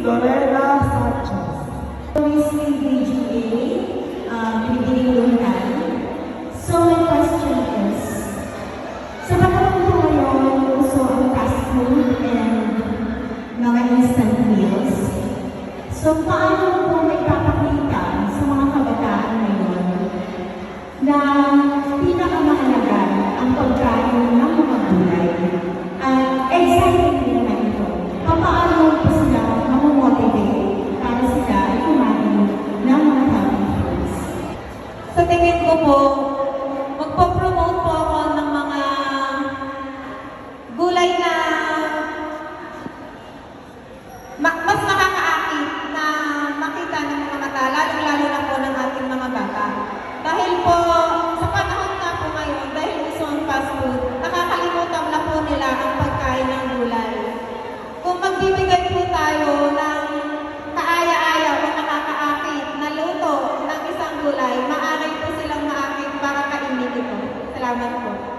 Lorena Sanchez. Miss PDGA, pinigililunan. So my question is, sa panahon po ngayon, uso ang fast food and mga instant meals. So paano po may papakita sa mga kabataan ngayon na pinakamahalaga ang pagkain ng mga gulay? At exciting din naman ito. Paano po sila mamomotivate para sila ay kumain ng mga healthy foods? Sa tingin ko po, magpo-promote po ako ng mga gulay na mas nakakaakit na makita ng mga mata, lalo na po ng ating mga bata. Dahil po, sa panahon nga po ngayon, dahil gusto ang fast food, nakakalimutan na po nila ang pagkain ng gulay. Kung magbibigay po tayo ng kaaya-aya o nakakaakit na luto ng isang gulay, maaari po silang maakit para kainin ito. Salamat po.